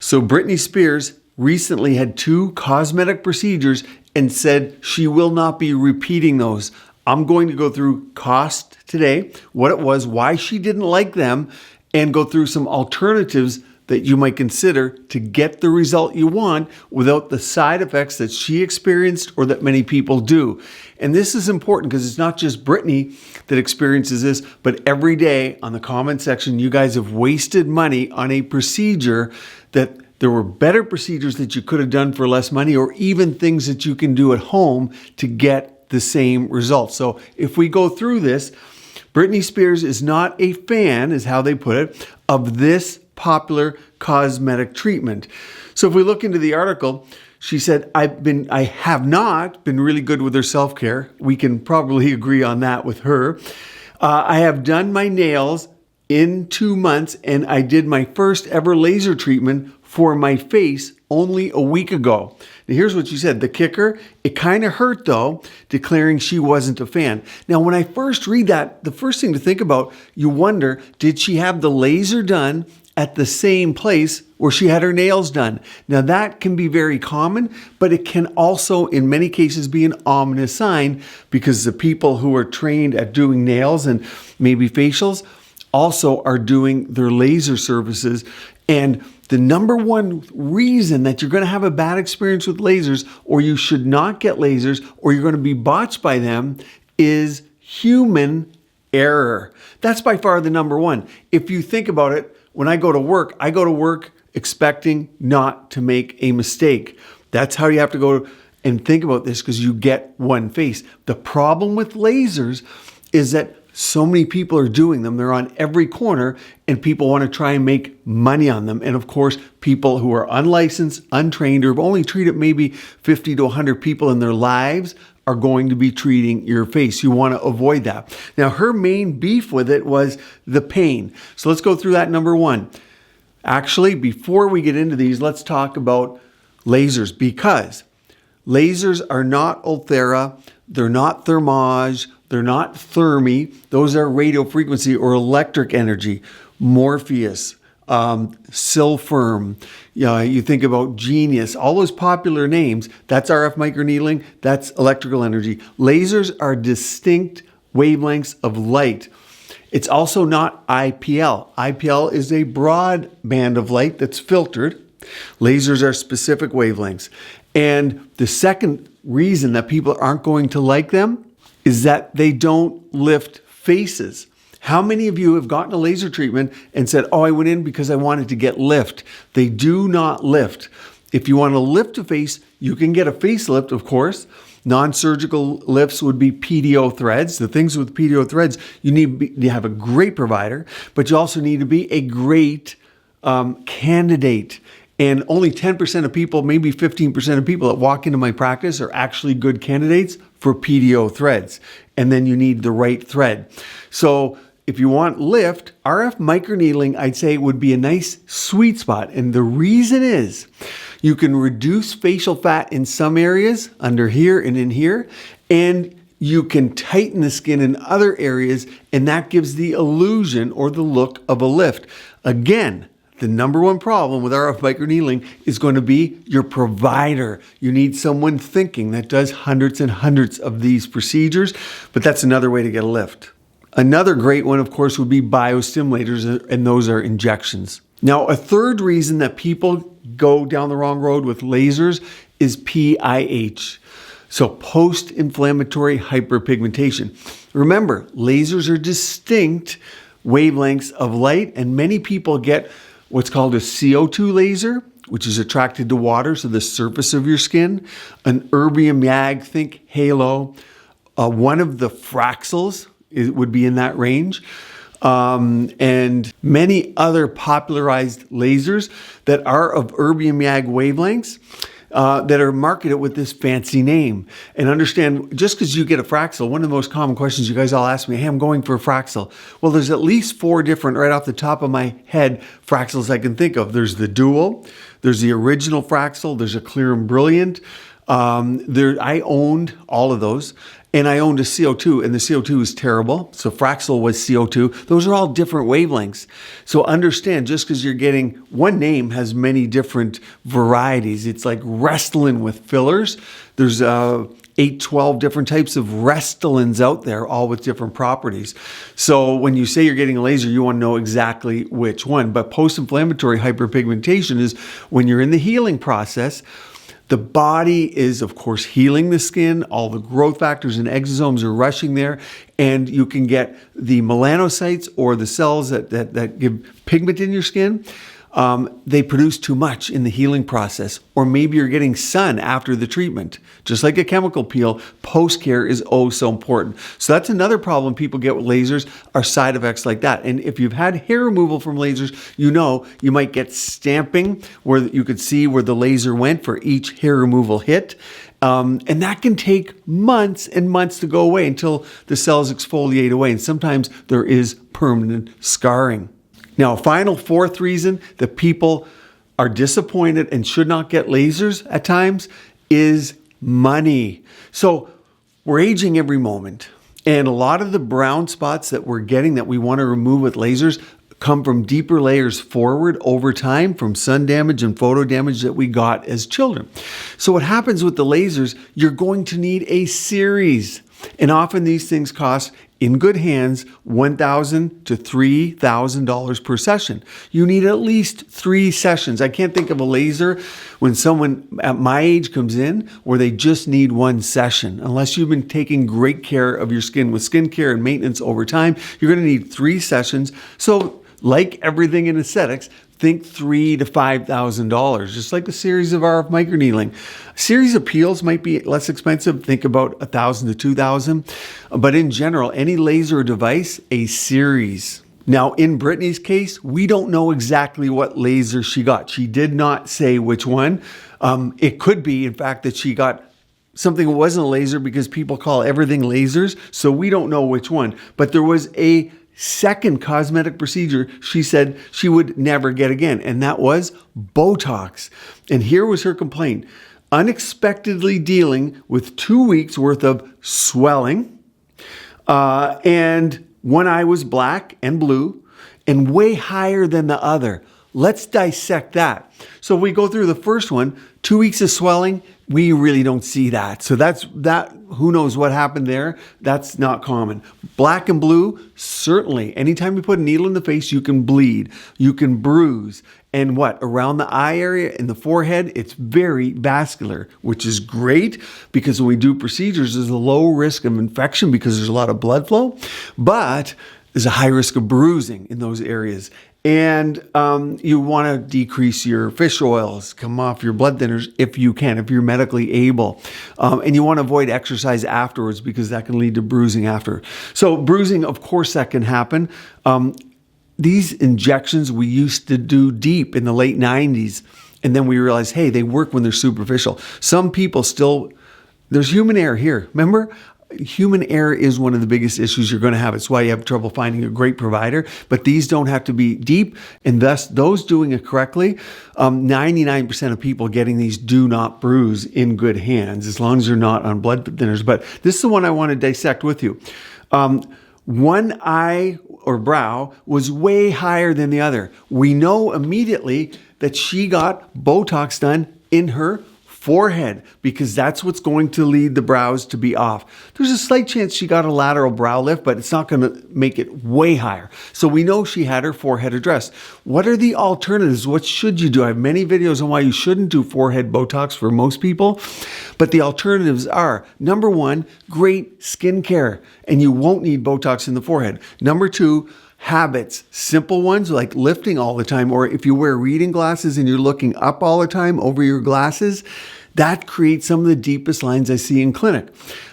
So Britney Spears recently had 2 cosmetic procedures and said she will not be repeating those. I'm going to go through cost today, what it was, why she didn't like them, and go through some alternatives that you might consider to get the result you want without the side effects that she experienced or that many people do. And this is important because it's not just Britney that experiences this, but every day on the comment section, you guys have wasted money on a procedure that there were better procedures that you could have done for less money, or even things that you can do at home to get the same results. So if we go through this, Britney Spears is not a fan, is how they put it, of this popular cosmetic treatment. So if we look into the article, she said, I have not been really good with her self-care. We can probably agree on that with her. I have done my nails in 2 months, and I did my first ever laser treatment for my face only a week ago. Now here's what she said. The kicker, it kind of hurt though, declaring she wasn't a fan. Now when I first read that, the first thing to think about, you wonder, did she have the laser done at the same place where she had her nails done? Now that can be very common, but it can also in many cases be an ominous sign, because the people who are trained at doing nails and maybe facials also are doing their laser services. And the number one reason that you're going to have a bad experience with lasers, or you should not get lasers, or you're going to be botched by them, is human error. That's by far the number one. If you think about it, when I go to work expecting not to make a mistake. That's how you have to go and think about this, because you get one face. The problem with lasers is that so many people are doing them. They're on every corner, and people want to try and make money on them. And of course, people who are unlicensed, untrained, or have only treated maybe 50 to 100 people in their lives are going to be treating your face. You want to avoid that. Now, her main beef with it was the pain. So let's go through that. Number one. Actually, before we get into these, let's talk about lasers, because lasers are not Ulthera, they're not Thermage, they're not Thermi. Those are radio frequency or electric energy. Morpheus, Silfirm, you think about Genius, all those popular names, that's RF microneedling, that's electrical energy. Lasers are distinct wavelengths of light. It's also not IPL. IPL is a broad band of light that's filtered. Lasers are specific wavelengths. And the second reason that people aren't going to like them is that they don't lift faces. How many of you have gotten a laser treatment and said, oh, I went in because I wanted to get lift? They do not lift. If you want to lift a face, you can get a facelift, of course. Non-surgical lifts would be PDO threads. The things with PDO threads, you need to have a great provider, but you also need to be a great candidate. And only 10% of people, maybe 15% of people that walk into my practice are actually good candidates for PDO threads. And then you need the right thread. So if you want lift, RF microneedling, I'd say would be a nice sweet spot. And the reason is you can reduce facial fat in some areas, under here and in here, and you can tighten the skin in other areas, and that gives the illusion or the look of a lift. Again, the number one problem with RF microneedling is going to be your provider. You need someone thinking that does hundreds and hundreds of these procedures, but that's another way to get a lift. Another great one, of course, would be biostimulators, and those are injections. Now, a third reason that people go down the wrong road with lasers is PIH. So post-inflammatory hyperpigmentation. Remember, lasers are distinct wavelengths of light, and many people get what's called a CO2 laser, which is attracted to water, so the surface of your skin. An erbium YAG, think halo. One of the FRAXELs would be in that range. And many other popularized lasers that are of erbium YAG wavelengths that are marketed with this fancy name. And understand, just because you get a FRAXEL, one of the most common questions you guys all ask me, hey, I'm going for a FRAXEL. Well, there's at least 4 different, right off the top of my head, FRAXELs I can think of. There's the dual, there's the original FRAXEL, there's a clear and brilliant. I owned all of those. and I owned a CO2, and the CO2 is terrible. So FRAXEL was CO2. Those are all different wavelengths. So understand, just because you're getting one name has many different varieties. It's like Restylane with fillers. There's 8, 12 different types of Restylans out there, all with different properties. So when you say you're getting a laser, you want to know exactly which one. But post-inflammatory hyperpigmentation is when you're in the healing process. The body is, of course, healing the skin. All the growth factors and exosomes are rushing there. And you can get the melanocytes, or the cells that give pigment in your skin. They produce too much in the healing process. Or maybe you're getting sun after the treatment. Just like a chemical peel, post-care is oh so important. So that's another problem people get with lasers, are side effects like that. And if you've had hair removal from lasers, you know you might get stamping where you could see where the laser went for each hair removal hit. And that can take months and months to go away until the cells exfoliate away. And sometimes there is permanent scarring. Now, final fourth reason that people are disappointed and should not get lasers at times is money. So we're aging every moment. And a lot of the brown spots that we're getting that we want to remove with lasers come from deeper layers forward over time from sun damage and photo damage that we got as children. So what happens with the lasers, you're going to need a series. And often these things cost, in good hands, $1,000 to $3,000 per session. You need at least 3 sessions. I can't think of a laser when someone at my age comes in where they just need 1 session. Unless you've been taking great care of your skin with skincare and maintenance over time, you're going to need 3 sessions. So like everything in aesthetics, think $3,000 to $5,000, just like a series of RF microneedling. A series of peels might be less expensive. Think about $1,000 to $2,000. But in general, any laser device, a series. Now, in Britney's case, we don't know exactly what laser she got. She did not say which one. It could be, in fact, that she got something that wasn't a laser, because people call everything lasers. So we don't know which one. But there was a second cosmetic procedure she said she would never get again, and that was BOTOX. And here was her complaint: unexpectedly dealing with 2 weeks worth of swelling, and one eye was black and blue and way higher than the other. Let's dissect that. So we go through the first one, 2 weeks of swelling. We really don't see that. So that's that. Who knows what happened there? That's not common. Black and blue, certainly. Anytime you put a needle in the face, you can bleed, you can bruise. And what? Around the eye area, in the forehead, it's very vascular, which is great because when we do procedures, there's a low risk of infection because there's a lot of blood flow, but there's a high risk of bruising in those areas. And you want to decrease your fish oils, come off your blood thinners if you can, if you're medically able. And you want to avoid exercise afterwards because that can lead to bruising after. So bruising, of course, that can happen. These injections we used to do deep in the late 90s. And then we realized, hey, they work when they're superficial. Some people still, there's human error here. Remember? Human error is one of the biggest issues you're going to have. It's why you have trouble finding a great provider. But these don't have to be deep, and thus those doing it correctly, 99% of people getting these do not bruise in good hands, as long as they're not on blood thinners. But this is the one I want to dissect with you. One eye or brow was way higher than the other. We know immediately that she got BOTOX done in her forehead because that's what's going to lead the brows to be off. There's a slight chance she got a lateral brow lift, but it's not going to make it way higher. So we know she had her forehead addressed. What are the alternatives? What should you do? I have many videos on why you shouldn't do forehead BOTOX for most people, but the alternatives are, number 1, great skincare, and you won't need BOTOX in the forehead. Number 2, habits, simple ones like lifting all the time, or if you wear reading glasses and you're looking up all the time over your glasses, that creates some of the deepest lines I see in clinic.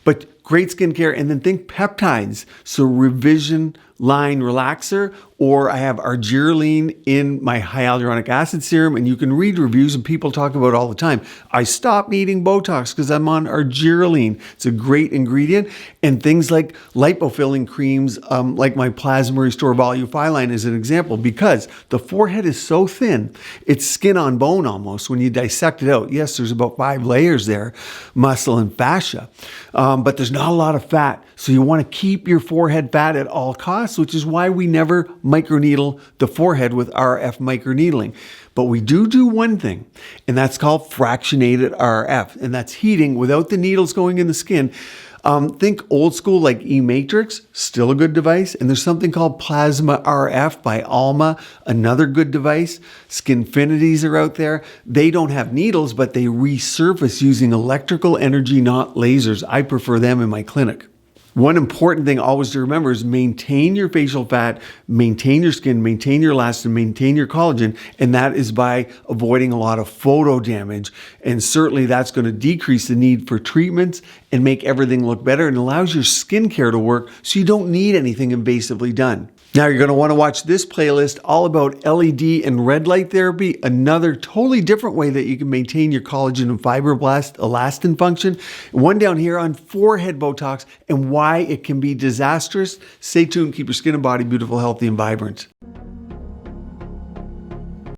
But great skincare, and then think peptides. So revision line relaxer or I have argireline in my hyaluronic acid serum, and you can read reviews and people talk about it all the time. I stopped needing Botox because I'm on argireline. It's a great ingredient. And things like lipofilling creams, like my Plasma Restore Volufiline is an example, because the forehead is so thin, it's skin on bone almost when you dissect it out. Yes, there's about 5 layers there, muscle and fascia, but there's not a lot of fat. So you want to keep your forehead fat at all costs, which is why we never microneedle the forehead with RF microneedling. But we do one thing, and that's called fractionated RF, and that's heating without the needles going in the skin. Think old school like E-Matrix, still a good device. And there's something called Plasma RF by Alma, another good device. Skinfinities are out there. They don't have needles, but they resurface using electrical energy, not lasers. I prefer them in my clinic. One important thing always to remember is maintain your facial fat, maintain your skin, maintain your elastin, maintain your collagen, and that is by avoiding a lot of photo damage. And certainly that's going to decrease the need for treatments and make everything look better, and allows your skincare to work so you don't need anything invasively done. Now you're going to want to watch this playlist all about LED and red light therapy, another totally different way that you can maintain your collagen and fibroblast elastin function. One down here on forehead Botox and why it can be disastrous. Stay tuned, keep your skin and body beautiful, healthy, and vibrant.